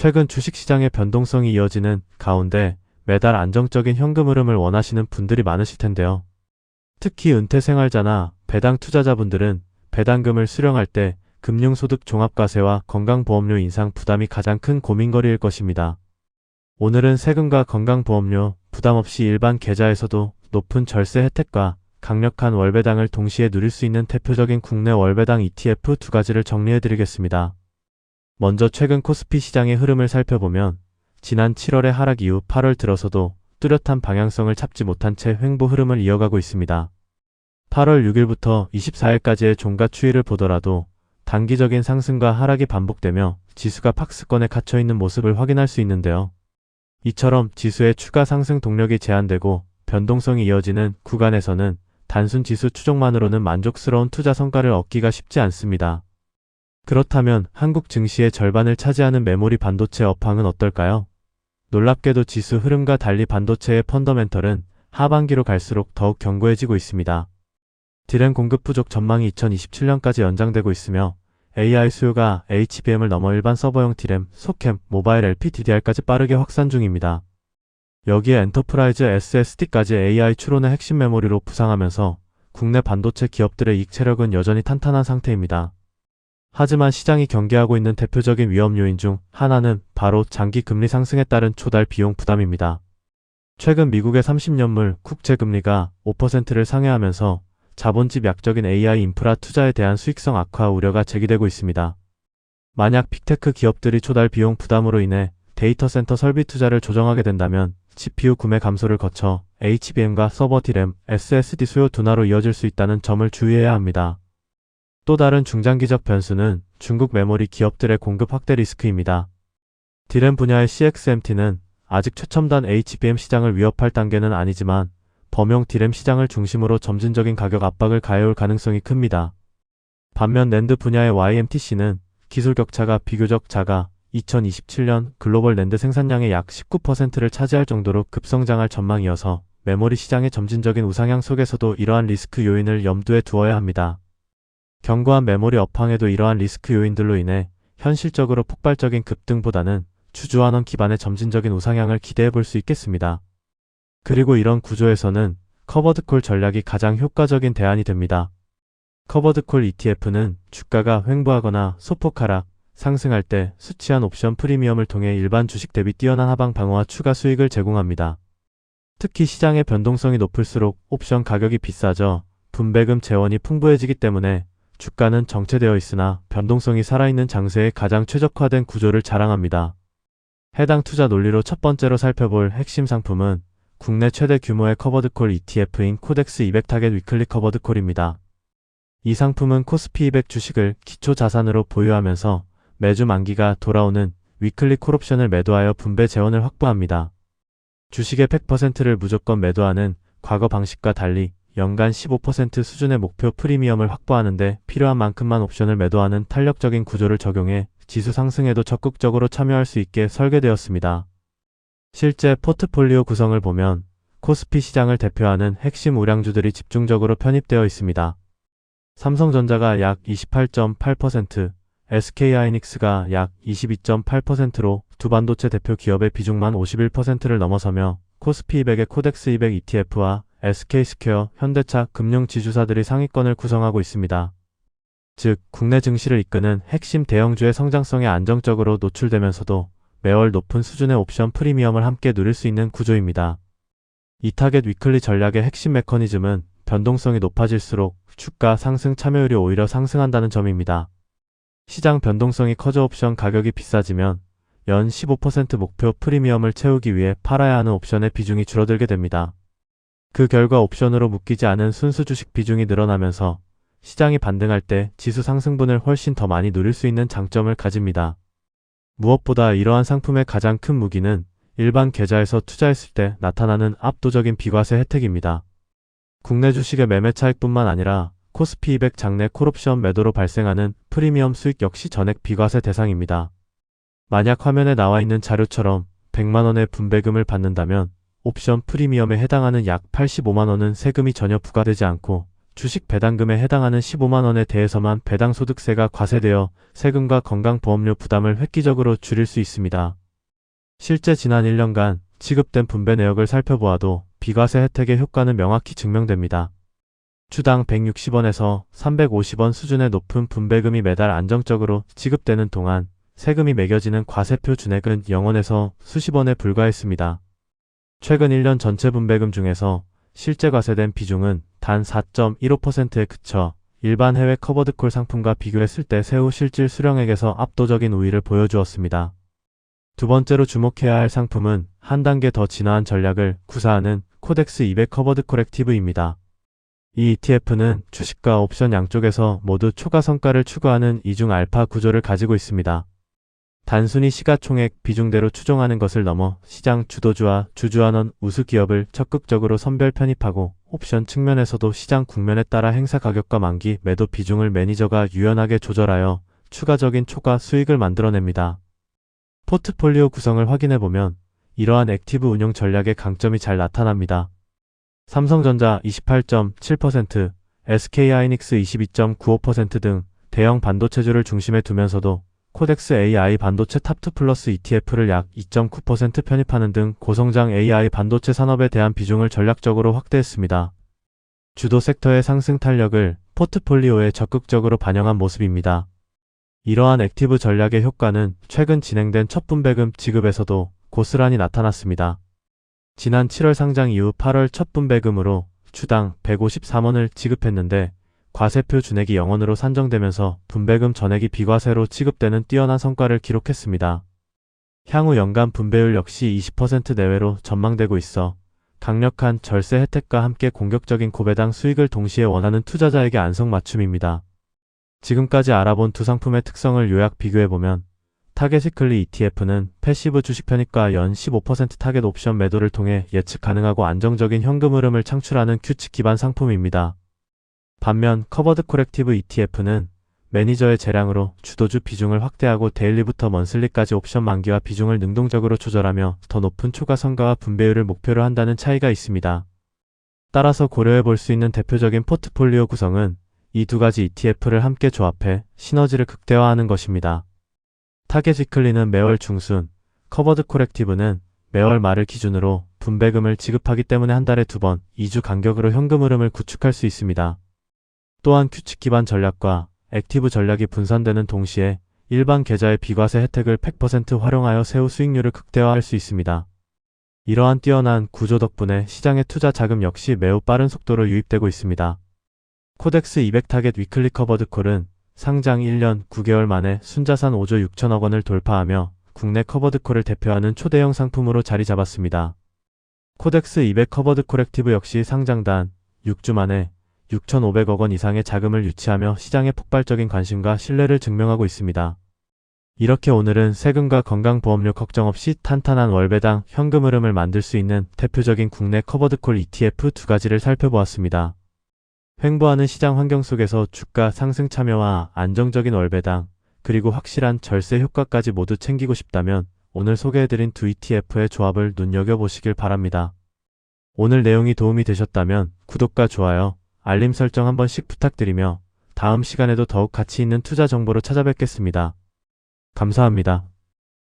최근 주식시장의 변동성이 이어지는 가운데 매달 안정적인 현금 흐름을 원하시는 분들이 많으실 텐데요. 특히 은퇴생활자나 배당 투자자분들은 배당금을 수령할 때 금융소득 종합과세와 건강보험료 인상 부담이 가장 큰 고민거리일 것입니다. 오늘은 세금과 건강보험료 부담 없이 일반 계좌에서도 높은 절세 혜택과 강력한 월배당을 동시에 누릴 수 있는 대표적인 국내 월배당 ETF 두 가지를 정리해드리겠습니다. 먼저 최근 코스피 시장의 흐름을 살펴보면 지난 7월의 하락 이후 8월 들어서도 뚜렷한 방향성을 잡지 못한 채 횡보 흐름을 이어가고 있습니다. 8월 6일부터 24일까지의 종가 추이를 보더라도 단기적인 상승과 하락이 반복되며 지수가 박스권에 갇혀있는 모습을 확인할 수 있는데요. 이처럼 지수의 추가 상승 동력이 제한되고 변동성이 이어지는 구간에서는 단순 지수 추종만으로는 만족스러운 투자 성과를 얻기가 쉽지 않습니다. 그렇다면 한국 증시의 절반을 차지하는 메모리 반도체 업황은 어떨까요? 놀랍게도 지수 흐름과 달리 반도체의 펀더멘털은 하반기로 갈수록 더욱 견고해지고 있습니다. 디램 공급 부족 전망이 2027년까지 연장되고 있으며 AI 수요가 HBM을 넘어 일반 서버용 디램, 소캠, 모바일 LPDDR까지 빠르게 확산 중입니다. 여기에 엔터프라이즈 SSD까지 AI 추론의 핵심 메모리로 부상하면서 국내 반도체 기업들의 이익 체력은 여전히 탄탄한 상태입니다. 하지만 시장이 경계하고 있는 대표적인 위험 요인 중 하나는 바로 장기 금리 상승에 따른 조달 비용 부담입니다. 최근 미국의 30년물 국채금리가 5%를 상회하면서 자본집 약적인 AI 인프라 투자에 대한 수익성 악화 우려가 제기되고 있습니다. 만약 빅테크 기업들이 조달 비용 부담으로 인해 데이터 센터 설비 투자를 조정하게 된다면 CPU 구매 감소를 거쳐 HBM과 서버 디램, SSD 수요 둔화로 이어질 수 있다는 점을 주의해야 합니다. 또 다른 중장기적 변수는 중국 메모리 기업들의 공급 확대 리스크입니다. 디램 분야의 CXMT는 아직 최첨단 HBM 시장을 위협할 단계는 아니지만 범용 디램 시장을 중심으로 점진적인 가격 압박을 가해올 가능성이 큽니다. 반면 낸드 분야의 YMTC는 기술 격차가 비교적 작아 2027년 글로벌 낸드 생산량의 약 19%를 차지할 정도로 급성장할 전망이어서 메모리 시장의 점진적인 우상향 속에서도 이러한 리스크 요인을 염두에 두어야 합니다. 견고한 메모리 업황에도 이러한 리스크 요인들로 인해 현실적으로 폭발적인 급등보다는 주주환원 기반의 점진적인 우상향을 기대해 볼 수 있겠습니다. 그리고 이런 구조에서는 커버드콜 전략이 가장 효과적인 대안이 됩니다. 커버드콜 ETF는 주가가 횡보하거나 소폭 하락, 상승할 때 수치한 옵션 프리미엄을 통해 일반 주식 대비 뛰어난 하방 방어와 추가 수익을 제공합니다. 특히 시장의 변동성이 높을수록 옵션 가격이 비싸져 분배금 재원이 풍부해지기 때문에 주가는 정체되어 있으나 변동성이 살아있는 장세에 가장 최적화된 구조를 자랑합니다. 해당 투자 논리로 첫 번째로 살펴볼 핵심 상품은 국내 최대 규모의 커버드콜 ETF인 코덱스 200 타겟 위클리 커버드콜입니다. 이 상품은 코스피 200 주식을 기초 자산으로 보유하면서 매주 만기가 돌아오는 위클리 콜옵션을 매도하여 분배 재원을 확보합니다. 주식의 100%를 무조건 매도하는 과거 방식과 달리 연간 15% 수준의 목표 프리미엄을 확보하는데 필요한 만큼만 옵션을 매도하는 탄력적인 구조를 적용해 지수 상승에도 적극적으로 참여할 수 있게 설계되었습니다. 실제 포트폴리오 구성을 보면 코스피 시장을 대표하는 핵심 우량주들이 집중적으로 편입되어 있습니다. 삼성전자가 약 28.8%, SK하이닉스가 약 22.8%로 두 반도체 대표 기업의 비중만 51%를 넘어서며 코스피 200의 코덱스 200 ETF와 SK스퀘어, 현대차, 금융지주사들이 상위권을 구성하고 있습니다. 즉, 국내 증시를 이끄는 핵심 대형주의 성장성에 안정적으로 노출되면서도 매월 높은 수준의 옵션 프리미엄을 함께 누릴 수 있는 구조입니다. 이 타겟 위클리 전략의 핵심 메커니즘은 변동성이 높아질수록 주가 상승 참여율이 오히려 상승한다는 점입니다. 시장 변동성이 커져 옵션 가격이 비싸지면 연 15% 목표 프리미엄을 채우기 위해 팔아야 하는 옵션의 비중이 줄어들게 됩니다. 그 결과 옵션으로 묶이지 않은 순수 주식 비중이 늘어나면서 시장이 반등할 때 지수 상승분을 훨씬 더 많이 누릴 수 있는 장점을 가집니다. 무엇보다 이러한 상품의 가장 큰 무기는 일반 계좌에서 투자했을 때 나타나는 압도적인 비과세 혜택입니다. 국내 주식의 매매 차익뿐만 아니라 코스피 200 장내 콜옵션 매도로 발생하는 프리미엄 수익 역시 전액 비과세 대상입니다. 만약 화면에 나와 있는 자료처럼 100만원의 분배금을 받는다면 옵션 프리미엄에 해당하는 약 85만원은 세금이 전혀 부과되지 않고 주식 배당금에 해당하는 15만 원에 대해서만 배당소득세가 과세되어 세금과 건강보험료 부담을 획기적으로 줄일 수 있습니다. 실제 지난 1년간 지급된 분배 내역을 살펴보아도 비과세 혜택의 효과는 명확히 증명됩니다. 주당 160원에서 350원 수준의 높은 분배금이 매달 안정적으로 지급되는 동안 세금이 매겨지는 과세표 준액은 0원에서 수십 원에 불과했습니다. 최근 1년 전체 분배금 중에서 실제 과세된 비중은 단 4.15%에 그쳐 일반 해외 커버드콜 상품과 비교했을 때 세후 실질 수령액에서 압도적인 우위를 보여주었습니다. 두 번째로 주목해야 할 상품은 한 단계 더 진화한 전략을 구사하는 코덱스 200 커버드콜 액티브입니다. 이 ETF는 주식과 옵션 양쪽에서 모두 초과 성과를 추구하는 이중 알파 구조를 가지고 있습니다. 단순히 시가총액 비중대로 추종하는 것을 넘어 시장 주도주와 주주환원 우수 기업을 적극적으로 선별 편입하고 옵션 측면에서도 시장 국면에 따라 행사 가격과 만기 매도 비중을 매니저가 유연하게 조절하여 추가적인 초과 수익을 만들어냅니다. 포트폴리오 구성을 확인해보면 이러한 액티브 운용 전략의 강점이 잘 나타납니다. 삼성전자 28.7%, SK하이닉스 22.95% 등 대형 반도체주를 중심에 두면서도 코덱스 AI 반도체 탑2 플러스 ETF를 약 2.9% 편입하는 등 고성장 AI 반도체 산업에 대한 비중을 전략적으로 확대했습니다. 주도 섹터의 상승 탄력을 포트폴리오에 적극적으로 반영한 모습입니다. 이러한 액티브 전략의 효과는 최근 진행된 첫 분배금 지급에서도 고스란히 나타났습니다. 지난 7월 상장 이후 8월 첫 분배금으로 주당 153원을 지급했는데 과세표 준액이 0원으로 산정되면서 분배금 전액이 비과세로 지급되는 뛰어난 성과를 기록했습니다. 향후 연간 분배율 역시 20% 내외로 전망되고 있어 강력한 절세 혜택과 함께 공격적인 고배당 수익을 동시에 원하는 투자자에게 안성맞춤입니다. 지금까지 알아본 두 상품의 특성을 요약 비교해보면 타겟 위클리 ETF는 패시브 주식 편입과 연 15% 타겟 옵션 매도를 통해 예측 가능하고 안정적인 현금 흐름을 창출하는 규칙 기반 상품입니다. 반면 커버드 콜렉티브 ETF는 매니저의 재량으로 주도주 비중을 확대하고 데일리부터 먼슬리까지 옵션 만기와 비중을 능동적으로 조절하며 더 높은 초과 성과와 분배율을 목표로 한다는 차이가 있습니다. 따라서 고려해 볼 수 있는 대표적인 포트폴리오 구성은 이 두 가지 ETF를 함께 조합해 시너지를 극대화하는 것입니다. 타겟 위클리는 매월 중순, 커버드 콜렉티브는 매월 말을 기준으로 분배금을 지급하기 때문에 한 달에 2번, 2주 간격으로 현금 흐름을 구축할 수 있습니다. 또한 규칙 기반 전략과 액티브 전략이 분산되는 동시에 일반 계좌의 비과세 혜택을 100% 활용하여 세후 수익률을 극대화할 수 있습니다. 이러한 뛰어난 구조 덕분에 시장의 투자 자금 역시 매우 빠른 속도로 유입되고 있습니다. 코덱스 200 타겟 위클리 커버드 콜은 상장 1년 9개월 만에 순자산 5조 6천억 원을 돌파하며 국내 커버드 콜을 대표하는 초대형 상품으로 자리 잡았습니다. 코덱스 200 커버드 콜 액티브 역시 상장 단 6주 만에 6,500억 원 이상의 자금을 유치하며 시장의 폭발적인 관심과 신뢰를 증명하고 있습니다. 이렇게 오늘은 세금과 건강보험료 걱정 없이 탄탄한 월배당 현금 흐름을 만들 수 있는 대표적인 국내 커버드콜 ETF 두 가지를 살펴보았습니다. 횡보하는 시장 환경 속에서 주가 상승 참여와 안정적인 월배당, 그리고 확실한 절세 효과까지 모두 챙기고 싶다면 오늘 소개해드린 두 ETF의 조합을 눈여겨보시길 바랍니다. 오늘 내용이 도움이 되셨다면 구독과 좋아요, 알림 설정 한 번씩 부탁드리며 다음 시간에도 더욱 가치 있는 투자 정보로 찾아뵙겠습니다. 감사합니다.